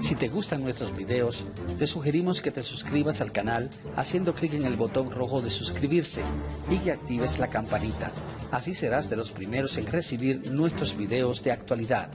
Si te gustan nuestros videos, te sugerimos que te suscribas al canal haciendo clic en el botón rojo de suscribirse y que actives la campanita. Así serás de los primeros en recibir nuestros videos de actualidad.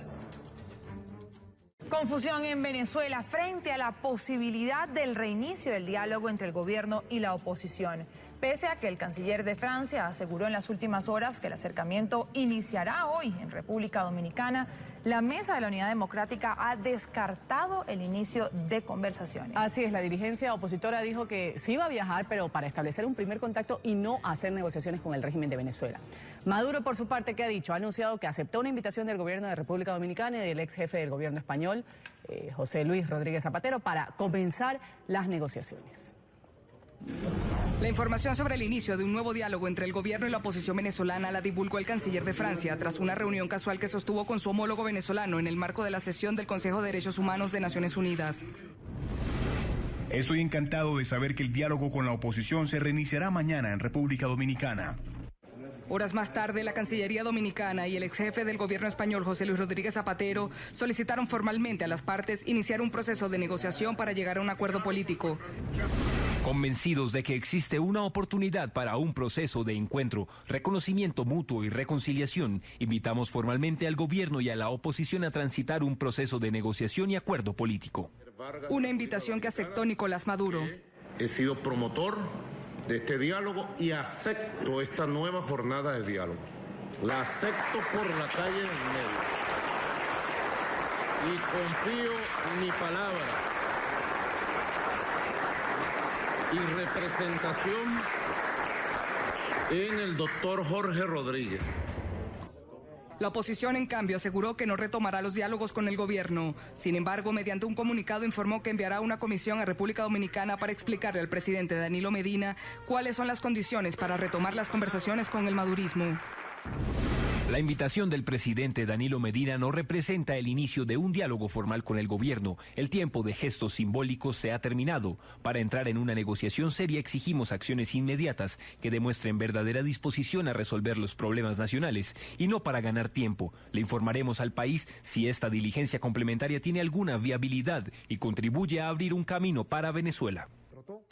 Confusión en Venezuela frente a la posibilidad del reinicio del diálogo entre el gobierno y la oposición. Pese a que el canciller de Francia aseguró en las últimas horas que el acercamiento iniciará hoy en República Dominicana, la Mesa de la Unidad Democrática ha descartado el inicio de conversaciones. Así es, la dirigencia opositora dijo que sí iba a viajar, pero para establecer un primer contacto y no hacer negociaciones con el régimen de Venezuela. Maduro, por su parte, ¿qué ha dicho? Ha anunciado que aceptó una invitación del gobierno de República Dominicana y del ex jefe del gobierno español, José Luis Rodríguez Zapatero, para comenzar las negociaciones. La información sobre el inicio de un nuevo diálogo entre el gobierno y la oposición venezolana la divulgó el canciller de Francia tras una reunión casual que sostuvo con su homólogo venezolano en el marco de la sesión del Consejo de Derechos Humanos de Naciones Unidas. Estoy encantado de saber que el diálogo con la oposición se reiniciará mañana en República Dominicana. Horas más tarde, la Cancillería Dominicana y el ex jefe del gobierno español, José Luis Rodríguez Zapatero, solicitaron formalmente a las partes iniciar un proceso de negociación para llegar a un acuerdo político. Convencidos de que existe una oportunidad para un proceso de encuentro, reconocimiento mutuo y reconciliación, invitamos formalmente al gobierno y a la oposición a transitar un proceso de negociación y acuerdo político. Una invitación que aceptó Nicolás Maduro. He sido promotor de este diálogo y acepto esta nueva jornada de diálogo. La acepto por la calle del medio. Y confío en mi palabra y representación en el doctor Jorge Rodríguez. La oposición, en cambio, aseguró que no retomará los diálogos con el gobierno. Sin embargo, mediante un comunicado informó que enviará una comisión a República Dominicana para explicarle al presidente Danilo Medina cuáles son las condiciones para retomar las conversaciones con el madurismo. La invitación del presidente Danilo Medina no representa el inicio de un diálogo formal con el gobierno. El tiempo de gestos simbólicos se ha terminado. Para entrar en una negociación seria exigimos acciones inmediatas que demuestren verdadera disposición a resolver los problemas nacionales y no para ganar tiempo. Le informaremos al país si esta diligencia complementaria tiene alguna viabilidad y contribuye a abrir un camino para Venezuela.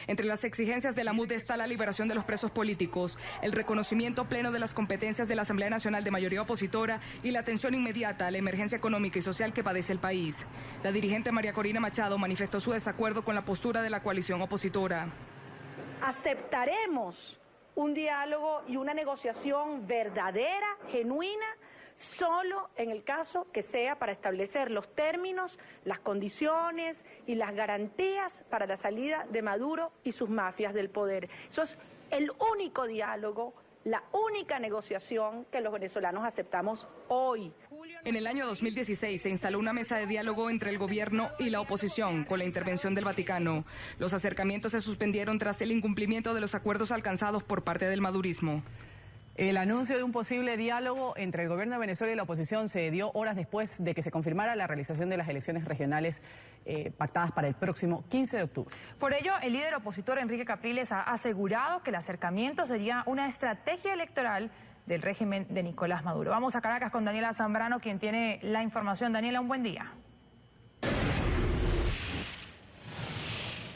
Entre las exigencias de la MUD está la liberación de los presos políticos, el reconocimiento pleno de las competencias de la Asamblea Nacional de mayoría opositora y la atención inmediata a la emergencia económica y social que padece el país. La dirigente María Corina Machado manifestó su desacuerdo con la postura de la coalición opositora. Aceptaremos un diálogo y una negociación verdadera, genuina, solo en el caso que sea para establecer los términos, las condiciones y las garantías para la salida de Maduro y sus mafias del poder. Eso es el único diálogo, la única negociación que los venezolanos aceptamos hoy. En el año 2016 se instaló una mesa de diálogo entre el gobierno y la oposición con la intervención del Vaticano. Los acercamientos se suspendieron tras el incumplimiento de los acuerdos alcanzados por parte del madurismo. El anuncio de un posible diálogo entre el gobierno de Venezuela y la oposición se dio horas después de que se confirmara la realización de las elecciones regionales pactadas para el próximo 15 de octubre. Por ello, el líder opositor Enrique Capriles ha asegurado que el acercamiento sería una estrategia electoral del régimen de Nicolás Maduro. Vamos a Caracas con Daniela Zambrano, quien tiene la información. Daniela, un buen día.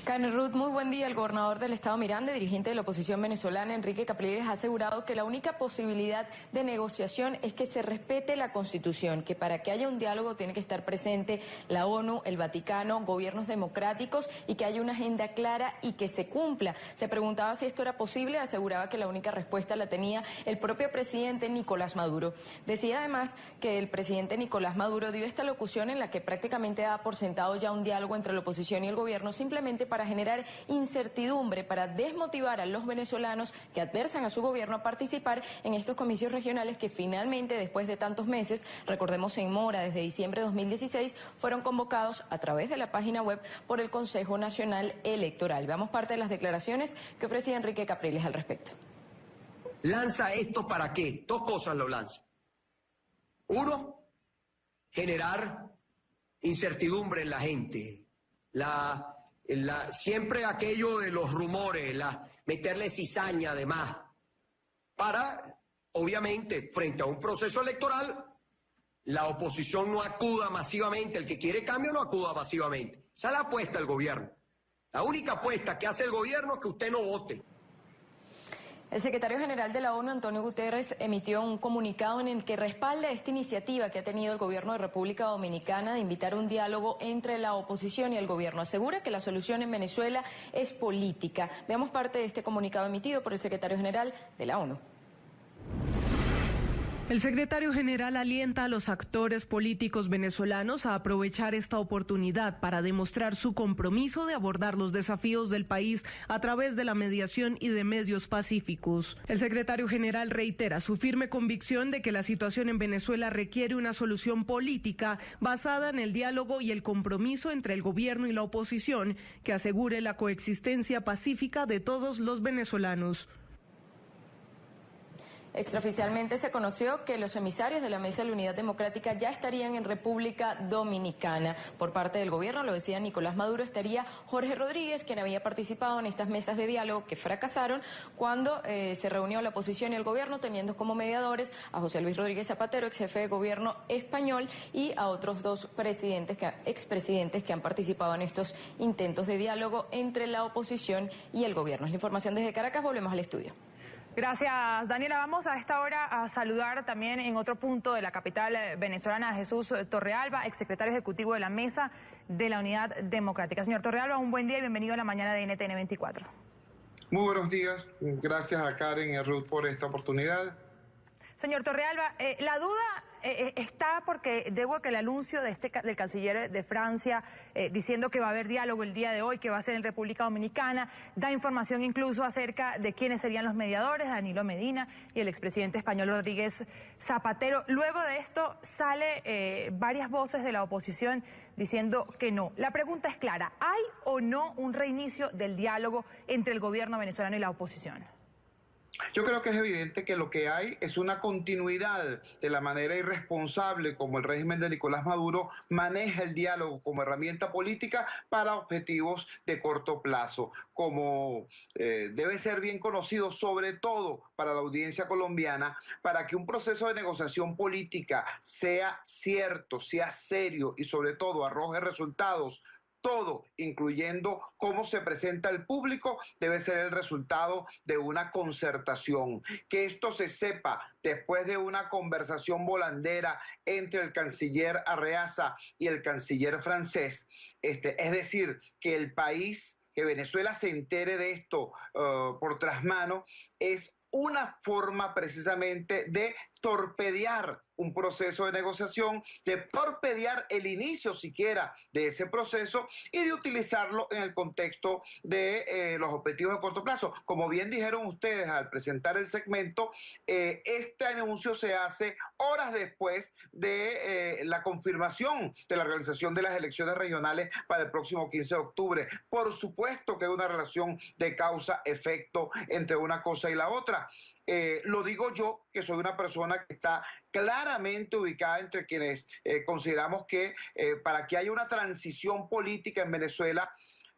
Karen Ruth, muy buen día. El gobernador del estado Miranda, dirigente de la oposición venezolana, Enrique Capriles, ha asegurado que la única posibilidad de negociación es que se respete la Constitución, que para que haya un diálogo tiene que estar presente la ONU, el Vaticano, gobiernos democráticos y que haya una agenda clara y que se cumpla. Se preguntaba si esto era posible, aseguraba que la única respuesta la tenía el propio presidente Nicolás Maduro. Decía además que el presidente Nicolás Maduro dio esta locución en la que prácticamente da por sentado ya un diálogo entre la oposición y el gobierno, simplemente para generar incertidumbre, para desmotivar a los venezolanos que adversan a su gobierno a participar en estos comicios regionales que finalmente, después de tantos meses, recordemos en mora desde diciembre de 2016, fueron convocados a través de la página web por el Consejo Nacional Electoral. Veamos parte de las declaraciones que ofrecía Enrique Capriles al respecto. ¿Lanza esto para qué? Dos cosas lo lanza. Uno, generar incertidumbre en la gente. Siempre aquello de los rumores, meterle cizaña además, para, obviamente, frente a un proceso electoral, la oposición no acuda masivamente, el que quiere cambio no acuda masivamente. Esa es la apuesta del gobierno. La única apuesta que hace el gobierno es que usted no vote. El secretario general de la ONU, Antonio Guterres, emitió un comunicado en el que respalda esta iniciativa que ha tenido el gobierno de República Dominicana de invitar un diálogo entre la oposición y el gobierno. Asegura que la solución en Venezuela es política. Veamos parte de este comunicado emitido por el secretario general de la ONU. El secretario general alienta a los actores políticos venezolanos a aprovechar esta oportunidad para demostrar su compromiso de abordar los desafíos del país a través de la mediación y de medios pacíficos. El secretario general reitera su firme convicción de que la situación en Venezuela requiere una solución política basada en el diálogo y el compromiso entre el gobierno y la oposición que asegure la coexistencia pacífica de todos los venezolanos. Extraoficialmente se conoció que los emisarios de la Mesa de la Unidad Democrática ya estarían en República Dominicana. Por parte del gobierno, lo decía Nicolás Maduro, estaría Jorge Rodríguez, quien había participado en estas mesas de diálogo que fracasaron cuando se reunió la oposición y el gobierno, teniendo como mediadores a José Luis Rodríguez Zapatero, ex jefe de gobierno español, y a otros dos expresidentes que han participado en estos intentos de diálogo entre la oposición y el gobierno. Es la información desde Caracas, volvemos al estudio. Gracias, Daniela. Vamos a esta hora a saludar también en otro punto de la capital venezolana a Jesús Torrealba, exsecretario ejecutivo de la Mesa de la Unidad Democrática. Señor Torrealba, un buen día y bienvenido a la mañana de NTN 24. Muy buenos días. Gracias a Karen y a Ruth por esta oportunidad. Señor Torrealba, la duda está porque debo que el anuncio del canciller de Francia diciendo que va a haber diálogo el día de hoy, que va a ser en República Dominicana, da información incluso acerca de quiénes serían los mediadores, Danilo Medina y el expresidente español Rodríguez Zapatero. Luego de esto sale varias voces de la oposición diciendo que no. La pregunta es clara, ¿hay o no un reinicio del diálogo entre el gobierno venezolano y la oposición? Yo creo que es evidente que lo que hay es una continuidad de la manera irresponsable como el régimen de Nicolás Maduro maneja el diálogo como herramienta política para objetivos de corto plazo, como debe ser bien conocido, sobre todo para la audiencia colombiana, para que un proceso de negociación política sea cierto, sea serio y sobre todo arroje resultados. Todo, incluyendo cómo se presenta al público, debe ser el resultado de una concertación. Que esto se sepa después de una conversación volandera entre el canciller Arreaza y el canciller francés. Es decir, que el país, que Venezuela se entere de esto por trasmano, es una forma precisamente de torpedear un proceso de negociación, de torpedear el inicio siquiera de ese proceso y de utilizarlo en el contexto de los objetivos de corto plazo. Como bien dijeron ustedes al presentar el segmento, este anuncio se hace horas después de la confirmación de la realización de las elecciones regionales para el próximo 15 de octubre. Por supuesto que hay una relación de causa-efecto entre una cosa y la otra. Lo digo yo, que soy una persona que está claramente ubicada entre quienes consideramos que para que haya una transición política en Venezuela,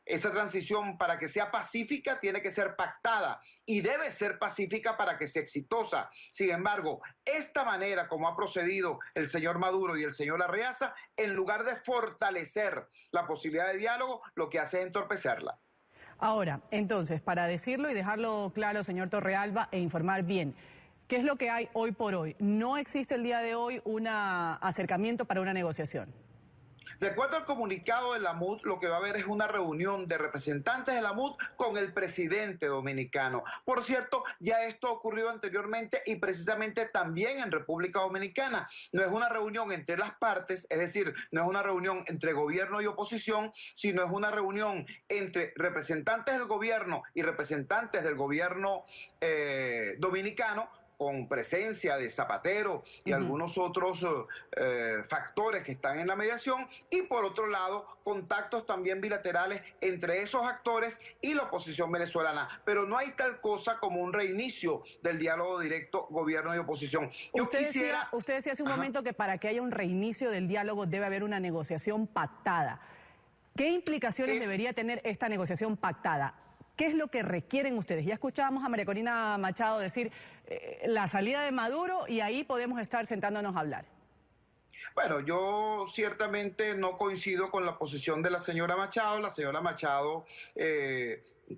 esa transición para que sea pacífica tiene que ser pactada y debe ser pacífica para que sea exitosa. Sin embargo, esta manera como ha procedido el señor Maduro y el señor Arreaza, en lugar de fortalecer la posibilidad de diálogo, lo que hace es entorpecerla. Ahora, entonces, para decirlo y dejarlo claro, señor Torrealba, e informar bien, ¿qué es lo que hay hoy por hoy? No existe el día de hoy un acercamiento para una negociación. De acuerdo al comunicado de la MUD, lo que va a haber es una reunión de representantes de la MUD con el presidente dominicano. Por cierto, ya esto ocurrió anteriormente y precisamente también en República Dominicana. No es una reunión entre las partes, es decir, no es una reunión entre gobierno y oposición, sino es una reunión entre representantes del gobierno y representantes del gobierno dominicano, con presencia de Zapatero y algunos otros factores que están en la mediación, y por otro lado, contactos también bilaterales entre esos actores y la oposición venezolana. Pero no hay tal cosa como un reinicio del diálogo directo gobierno y oposición. Usted decía hace un momento que para que haya un reinicio del diálogo debe haber una negociación pactada. ¿Qué implicaciones debería tener esta negociación pactada? ¿Qué es lo que requieren ustedes? Ya escuchábamos a María Corina Machado decir la salida de Maduro y ahí podemos estar sentándonos a hablar. Bueno, yo ciertamente no coincido con la posición de la señora Machado. La señora Machado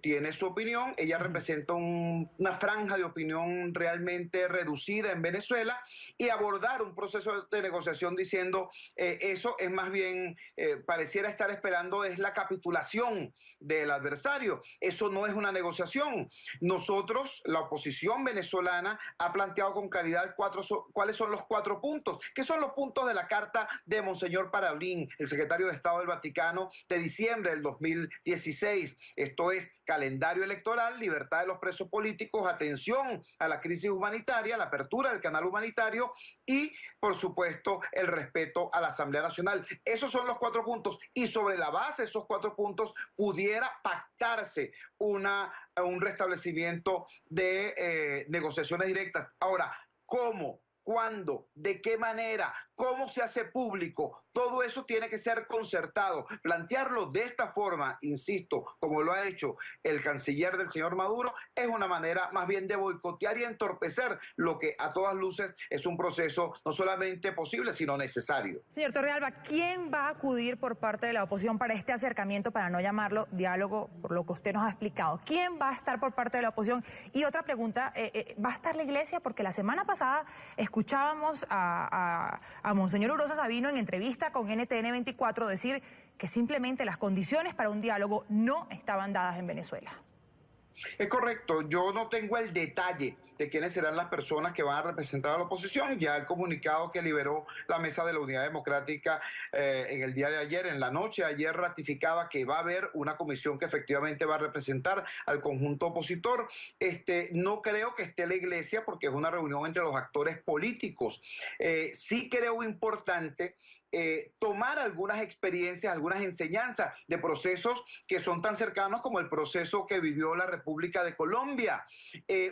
tiene su opinión, ella representa una franja de opinión realmente reducida en Venezuela, y abordar un proceso de negociación diciendo eso es más bien, pareciera estar esperando es la capitulación del adversario. Eso no es una negociación. Nosotros, la oposición venezolana, ha planteado con claridad cuáles son los 4 puntos, que son los puntos de la carta de Monseñor Parolin, el secretario de Estado del Vaticano, de diciembre del 2016. Esto es calendario electoral, libertad de los presos políticos, atención a la crisis humanitaria, la apertura del canal humanitario y, por supuesto, el respeto a la Asamblea Nacional. Esos son los 4 puntos, y sobre la base de esos 4 puntos pudiera pactarse un restablecimiento de negociaciones directas. Ahora, ¿cómo? ¿Cuándo? ¿De qué manera? ¿Cómo se hace público? Todo eso tiene que ser concertado. Plantearlo de esta forma, insisto, como lo ha hecho el canciller del señor Maduro, es una manera más bien de boicotear y entorpecer lo que a todas luces es un proceso no solamente posible, sino necesario. Señor Torrealba, ¿quién va a acudir por parte de la oposición para este acercamiento, para no llamarlo diálogo, por lo que usted nos ha explicado? ¿Quién va a estar por parte de la oposición? Y otra pregunta, ¿va a estar la Iglesia? Porque la semana pasada escuchábamos a Monseñor Urosa Sabino en entrevista con NTN 24 decir que simplemente las condiciones para un diálogo no estaban dadas en Venezuela. Es correcto, yo no tengo el detalle de quiénes serán las personas que van a representar a la oposición. Ya el comunicado que liberó la Mesa de la Unidad Democrática en el día de ayer, en la noche de ayer, ratificaba que va a haber una comisión que efectivamente va a representar al conjunto opositor. No creo que esté la Iglesia porque es una reunión entre los actores políticos. Sí creo importante tomar algunas experiencias, algunas enseñanzas de procesos que son tan cercanos como el proceso que vivió la República de Colombia.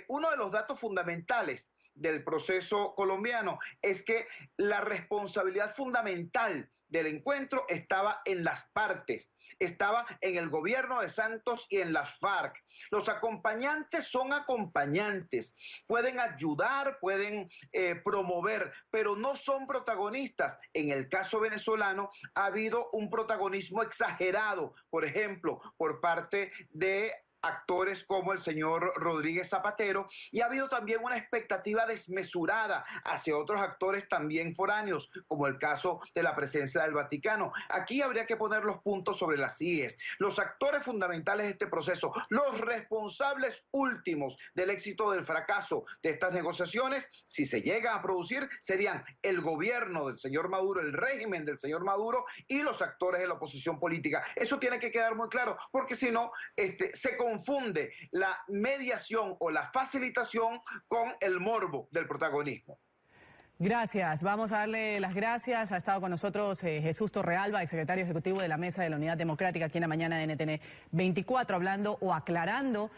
Uno de los datos fundamentales del proceso colombiano es que la responsabilidad fundamental del encuentro estaba en las partes, estaba en el gobierno de Santos y en las FARC. Los acompañantes son acompañantes, pueden ayudar, pueden promover, pero no son protagonistas. En el caso venezolano ha habido un protagonismo exagerado, por ejemplo, por parte de actores como el señor Rodríguez Zapatero, y ha habido también una expectativa desmesurada hacia otros actores también foráneos, como el caso de la presencia del Vaticano. Aquí habría que poner los puntos sobre las IES. Los actores fundamentales de este proceso, los responsables últimos del éxito o del fracaso de estas negociaciones, si se llegan a producir, serían el gobierno del señor Maduro, el régimen del señor Maduro y los actores de la oposición política. Eso tiene que quedar muy claro, porque si no, se confunde la mediación o la facilitación con el morbo del protagonismo. Gracias. Vamos a darle las gracias. Ha estado con nosotros Jesús Torrealba, exsecretario ejecutivo de la Mesa de la Unidad Democrática, aquí en la mañana de NTN 24, hablando o aclarando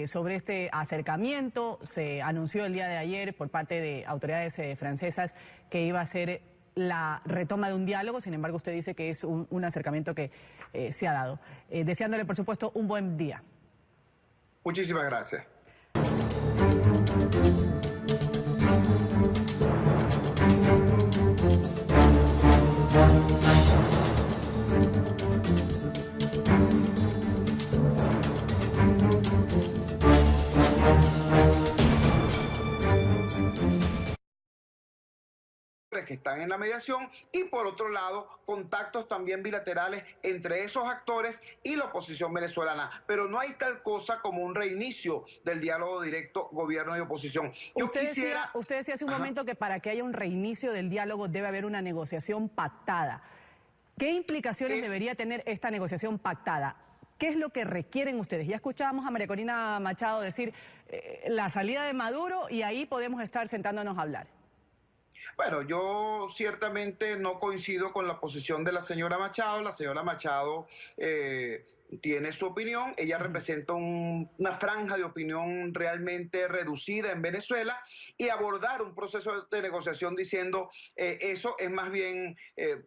sobre este acercamiento. Se anunció el día de ayer por parte de autoridades francesas que iba a ser la retoma de un diálogo. Sin embargo, usted dice que es un acercamiento que se ha dado. Deseándole, por supuesto, un buen día. Muchísimas gracias. Que están en la mediación, y por otro lado contactos también bilaterales entre esos actores y la oposición venezolana, pero no hay tal cosa como un reinicio del diálogo directo gobierno y oposición. Usted decía hace un momento que para que haya un reinicio del diálogo debe haber una negociación pactada. ¿Qué implicaciones debería tener esta negociación pactada? ¿Qué es lo que requieren ustedes? Ya escuchábamos a María Corina Machado decir la salida de Maduro, y ahí podemos estar sentándonos a hablar. Bueno, yo ciertamente no coincido con la posición de la señora Machado. La señora Machado tiene su opinión, ella representa una franja de opinión realmente reducida en Venezuela, y abordar un proceso de negociación diciendo eso es más bien,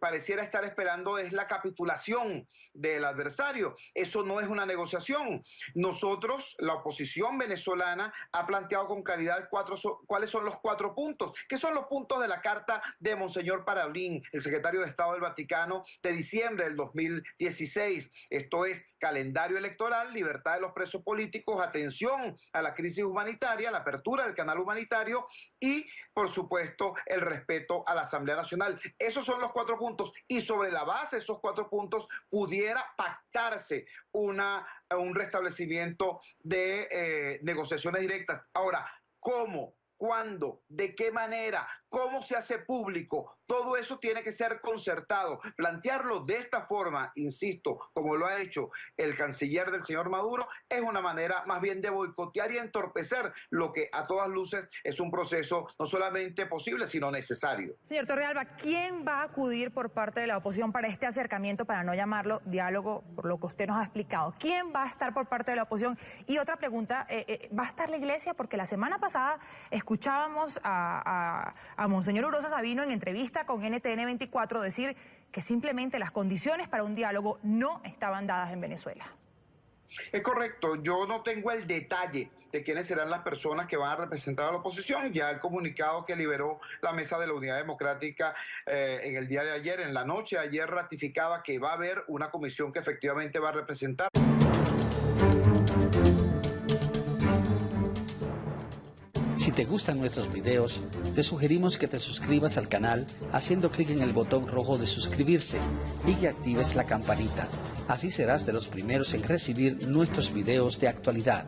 pareciera estar esperando es la capitulación del adversario. Eso no es una negociación. Nosotros, la oposición venezolana, ha planteado con claridad cuáles son los 4 puntos, que son los puntos de la carta de Monseñor Parolin, el secretario de Estado del Vaticano, de diciembre del 2016. Esto es calendario electoral, libertad de los presos políticos, atención a la crisis humanitaria, la apertura del canal humanitario y, por supuesto, el respeto a la Asamblea Nacional. Esos son los 4 puntos, y sobre la base de esos 4 puntos pudiera pactarse un restablecimiento de negociaciones directas. Ahora, ¿cómo? ¿Cuándo? ¿De qué manera? ¿Cómo se hace público? Todo eso tiene que ser concertado. Plantearlo de esta forma, insisto, como lo ha hecho el canciller del señor Maduro, es una manera más bien de boicotear y entorpecer lo que a todas luces es un proceso no solamente posible, sino necesario. Señor Torrealba, ¿quién va a acudir por parte de la oposición para este acercamiento, para no llamarlo diálogo, por lo que usted nos ha explicado? ¿Quién va a estar por parte de la oposición? Y otra pregunta, ¿va a estar la Iglesia? Porque la semana pasada escuchábamos a Monseñor Urosa Sabino en entrevista con NTN 24 decir que simplemente las condiciones para un diálogo no estaban dadas en Venezuela. Es correcto, yo no tengo el detalle de quiénes serán las personas que van a representar a la oposición. Ya el comunicado que liberó la Mesa de la Unidad Democrática en el día de ayer, en la noche de ayer, ratificaba que va a haber una comisión que efectivamente va a representar. Si te gustan nuestros videos, te sugerimos que te suscribas al canal haciendo clic en el botón rojo de suscribirse y que actives la campanita. Así serás de los primeros en recibir nuestros videos de actualidad.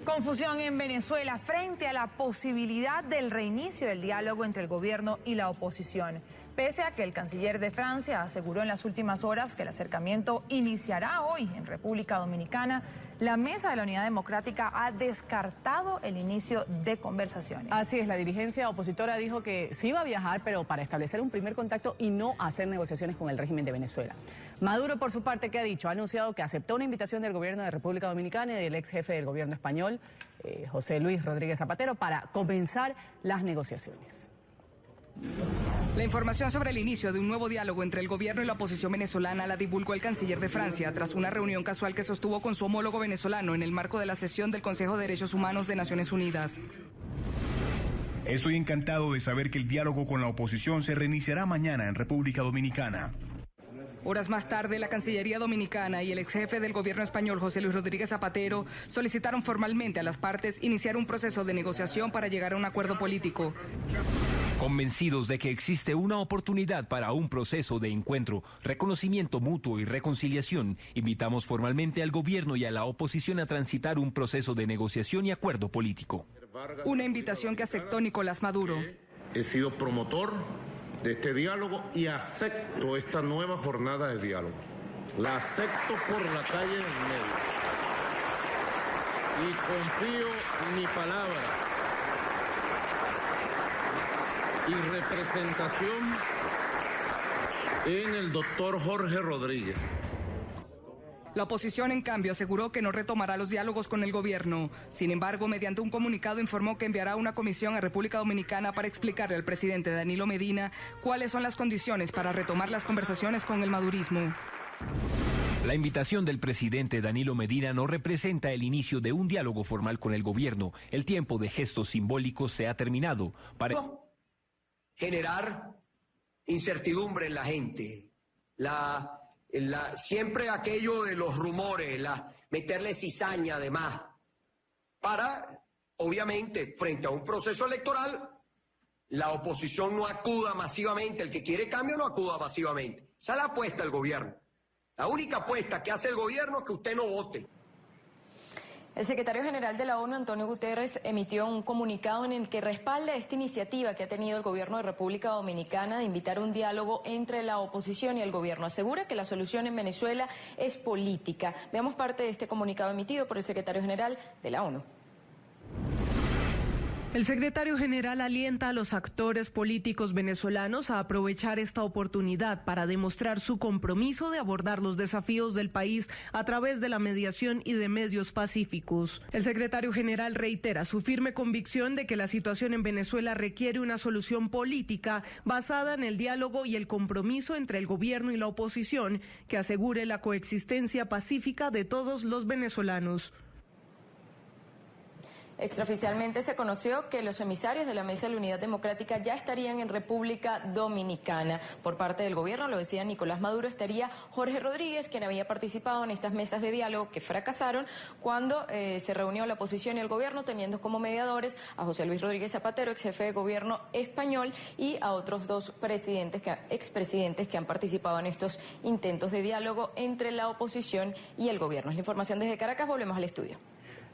Confusión en Venezuela frente a la posibilidad del reinicio del diálogo entre el gobierno y la oposición. Pese a que el canciller de Francia aseguró en las últimas horas que el acercamiento iniciará hoy en República Dominicana, la Mesa de la Unidad Democrática ha descartado el inicio de conversaciones. Así es, la dirigencia opositora dijo que sí iba a viajar, pero para establecer un primer contacto y no hacer negociaciones con el régimen de Venezuela. Maduro, por su parte, ¿qué ha dicho? Ha anunciado que aceptó una invitación del gobierno de República Dominicana y del ex jefe del gobierno español, José Luis Rodríguez Zapatero, para comenzar las negociaciones. La información sobre el inicio de un nuevo diálogo entre el gobierno y la oposición venezolana la divulgó el canciller de Francia tras una reunión casual que sostuvo con su homólogo venezolano en el marco de la sesión del Consejo de Derechos Humanos de Naciones Unidas. Estoy encantado de saber que el diálogo con la oposición se reiniciará mañana en República Dominicana. Horas más tarde, la Cancillería Dominicana y el ex jefe del gobierno español, José Luis Rodríguez Zapatero, solicitaron formalmente a las partes iniciar un proceso de negociación para llegar a un acuerdo político. Convencidos de que existe una oportunidad para un proceso de encuentro, reconocimiento mutuo y reconciliación, invitamos formalmente al gobierno y a la oposición a transitar un proceso de negociación y acuerdo político. Una invitación que aceptó Nicolás Maduro. He sido promotor de este diálogo y acepto esta nueva jornada de diálogo. La acepto por la calle del medio. Y confío mi palabra y representación en el doctor Jorge Rodríguez. La oposición, en cambio, aseguró que no retomará los diálogos con el gobierno. Sin embargo, mediante un comunicado informó que enviará una comisión a República Dominicana para explicarle al presidente Danilo Medina cuáles son las condiciones para retomar las conversaciones con el madurismo. La invitación del presidente Danilo Medina no representa el inicio de un diálogo formal con el gobierno. El tiempo de gestos simbólicos se ha terminado. Generar incertidumbre en la gente, siempre aquello de los rumores, meterle cizaña además, para, obviamente, frente a un proceso electoral, la oposición no acuda masivamente, el que quiere cambio no acuda masivamente. Esa es la apuesta del gobierno. La única apuesta que hace el gobierno es que usted no vote. El secretario general de la ONU, Antonio Guterres, emitió un comunicado en el que respalda esta iniciativa que ha tenido el gobierno de República Dominicana de invitar un diálogo entre la oposición y el gobierno. Asegura que la solución en Venezuela es política. Veamos parte de este comunicado emitido por el secretario general de la ONU. El secretario general alienta a los actores políticos venezolanos a aprovechar esta oportunidad para demostrar su compromiso de abordar los desafíos del país a través de la mediación y de medios pacíficos. El secretario general reitera su firme convicción de que la situación en Venezuela requiere una solución política basada en el diálogo y el compromiso entre el gobierno y la oposición que asegure la coexistencia pacífica de todos los venezolanos. Extraoficialmente se conoció que los emisarios de la Mesa de la Unidad Democrática ya estarían en República Dominicana. Por parte del gobierno, lo decía Nicolás Maduro, estaría Jorge Rodríguez, quien había participado en estas mesas de diálogo que fracasaron cuando se reunió la oposición y el gobierno, teniendo como mediadores a José Luis Rodríguez Zapatero, ex jefe de gobierno español, y a otros dos expresidentes que han participado en estos intentos de diálogo entre la oposición y el gobierno. Es la información desde Caracas, volvemos al estudio.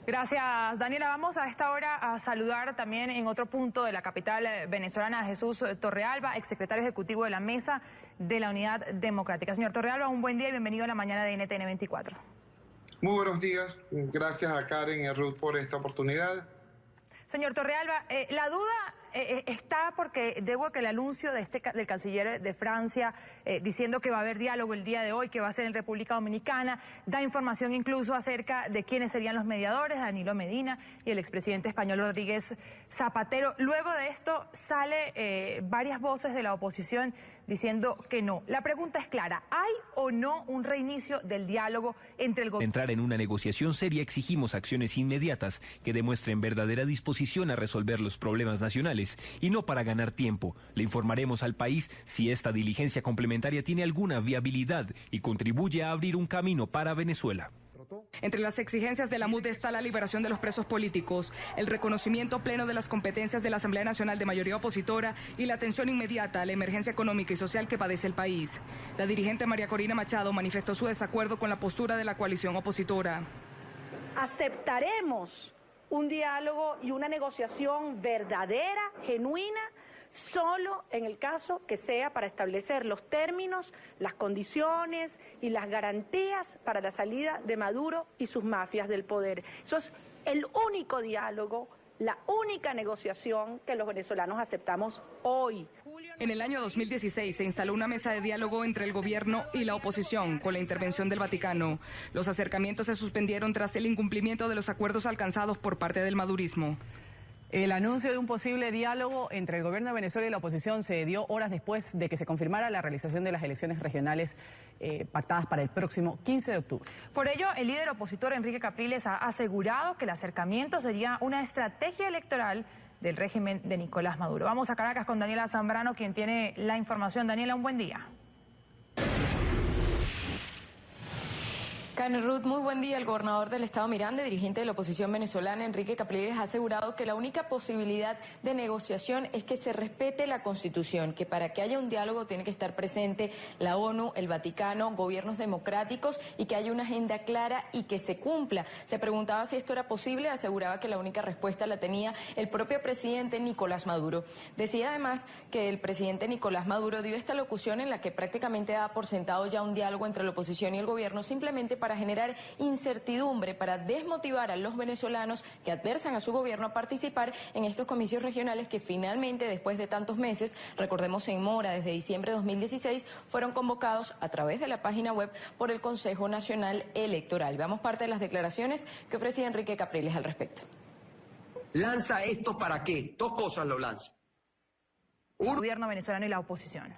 Gracias, Daniela. Vamos a esta hora a saludar también en otro punto de la capital venezolana a Jesús Torrealba, exsecretario ejecutivo de la Mesa de la Unidad Democrática. Señor Torrealba, un buen día y bienvenido a la mañana de NTN 24. Muy buenos días. Gracias a Karen y a Ruth por esta oportunidad. Señor Torrealba, la duda está porque debo que el anuncio del canciller de Francia diciendo que va a haber diálogo el día de hoy, que va a ser en República Dominicana, da información incluso acerca de quiénes serían los mediadores, Danilo Medina y el expresidente español Rodríguez Zapatero. Luego de esto sale varias voces de la oposición diciendo que no. La pregunta es clara, ¿hay o no un reinicio del diálogo entre el gobierno? Entrar en una negociación seria exigimos acciones inmediatas que demuestren verdadera disposición a resolver los problemas nacionales y no para ganar tiempo. Le informaremos al país si esta diligencia complementaria tiene alguna viabilidad y contribuye a abrir un camino para Venezuela. Entre las exigencias de la MUD está la liberación de los presos políticos, el reconocimiento pleno de las competencias de la Asamblea Nacional de mayoría opositora y la atención inmediata a la emergencia económica y social que padece el país. La dirigente María Corina Machado manifestó su desacuerdo con la postura de la coalición opositora. Aceptaremos un diálogo y una negociación verdadera, genuina, solo en el caso que sea para establecer los términos, las condiciones y las garantías para la salida de Maduro y sus mafias del poder. Eso es el único diálogo, la única negociación que los venezolanos aceptamos hoy. En el año 2016 se instaló una mesa de diálogo entre el gobierno y la oposición con la intervención del Vaticano. Los acercamientos se suspendieron tras el incumplimiento de los acuerdos alcanzados por parte del madurismo. El anuncio de un posible diálogo entre el gobierno de Venezuela y la oposición se dio horas después de que se confirmara la realización de las elecciones regionales pactadas para el próximo 15 de octubre. Por ello, el líder opositor Enrique Capriles ha asegurado que el acercamiento sería una estrategia electoral del régimen de Nicolás Maduro. Vamos a Caracas con Daniela Zambrano, quien tiene la información. Daniela, un buen día. Karen, Ruth, muy buen día. El gobernador del estado Miranda, dirigente de la oposición venezolana, Enrique Capriles, ha asegurado que la única posibilidad de negociación es que se respete la Constitución, que para que haya un diálogo tiene que estar presente la ONU, el Vaticano, gobiernos democráticos y que haya una agenda clara y que se cumpla. Se preguntaba si esto era posible, aseguraba que la única respuesta la tenía el propio presidente Nicolás Maduro. Decía además que el presidente Nicolás Maduro dio esta locución en la que prácticamente da por sentado ya un diálogo entre la oposición y el gobierno, simplemente para generar incertidumbre, para desmotivar a los venezolanos que adversan a su gobierno a participar en estos comicios regionales que finalmente, después de tantos meses, recordemos en mora desde diciembre de 2016, fueron convocados a través de la página web por el Consejo Nacional Electoral. Veamos parte de las declaraciones que ofrecía Enrique Capriles al respecto. ¿Lanza esto para qué? Dos cosas lo lanza. El gobierno venezolano y la oposición.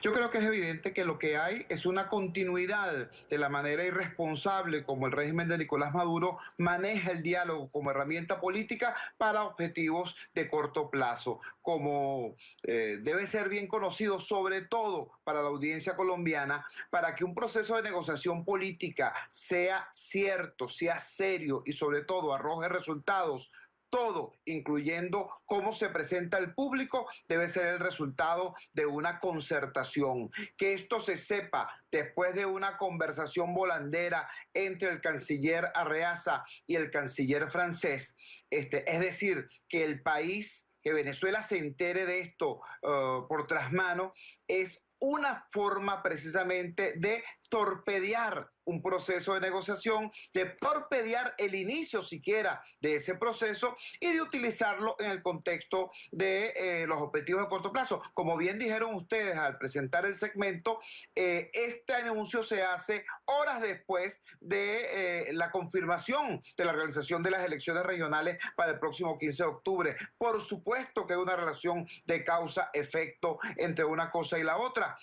Yo creo que es evidente que lo que hay es una continuidad de la manera irresponsable como el régimen de Nicolás Maduro maneja el diálogo como herramienta política para objetivos de corto plazo, como debe ser bien conocido, sobre todo para la audiencia colombiana, para que un proceso de negociación política sea cierto, sea serio y sobre todo arroje resultados. Todo, incluyendo cómo se presenta al público, debe ser el resultado de una concertación. Que esto se sepa después de una conversación volandera entre el canciller Arreaza y el canciller francés. Es decir, que el país, que Venezuela se entere de esto por trasmano, es una forma precisamente de torpedear un proceso de negociación, de torpedear el inicio siquiera de ese proceso y de utilizarlo en el contexto de los objetivos de corto plazo. Como bien dijeron ustedes al presentar el segmento, este anuncio se hace horas después de la confirmación de la realización de las elecciones regionales para el próximo 15 de octubre. Por supuesto que hay una relación de causa-efecto entre una cosa y la otra.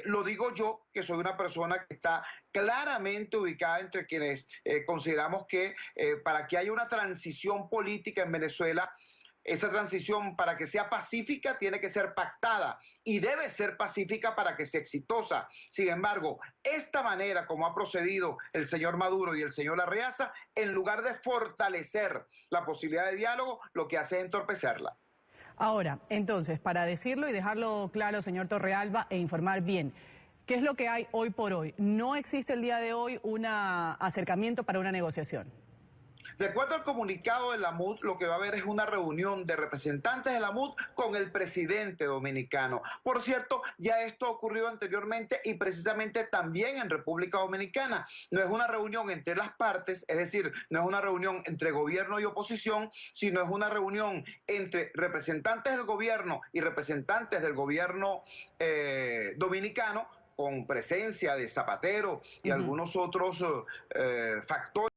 Lo digo yo, que soy una persona que está claramente ubicada entre quienes consideramos que para que haya una transición política en Venezuela, esa transición para que sea pacífica tiene que ser pactada y debe ser pacífica para que sea exitosa. Sin embargo, esta manera como ha procedido el señor Maduro y el señor Arreaza, en lugar de fortalecer la posibilidad de diálogo, lo que hace es entorpecerla. Ahora, entonces, para decirlo y dejarlo claro, señor Torrealba, e informar bien, ¿qué es lo que hay hoy por hoy? No existe el día de hoy un acercamiento para una negociación. De acuerdo al comunicado de la MUD, lo que va a haber es una reunión de representantes de la MUD con el presidente dominicano. Por cierto, ya esto ocurrió anteriormente y precisamente también en República Dominicana. No es una reunión entre las partes, es decir, no es una reunión entre gobierno y oposición, sino es una reunión entre representantes del gobierno y representantes del gobierno dominicano, con presencia de Zapatero y algunos otros factores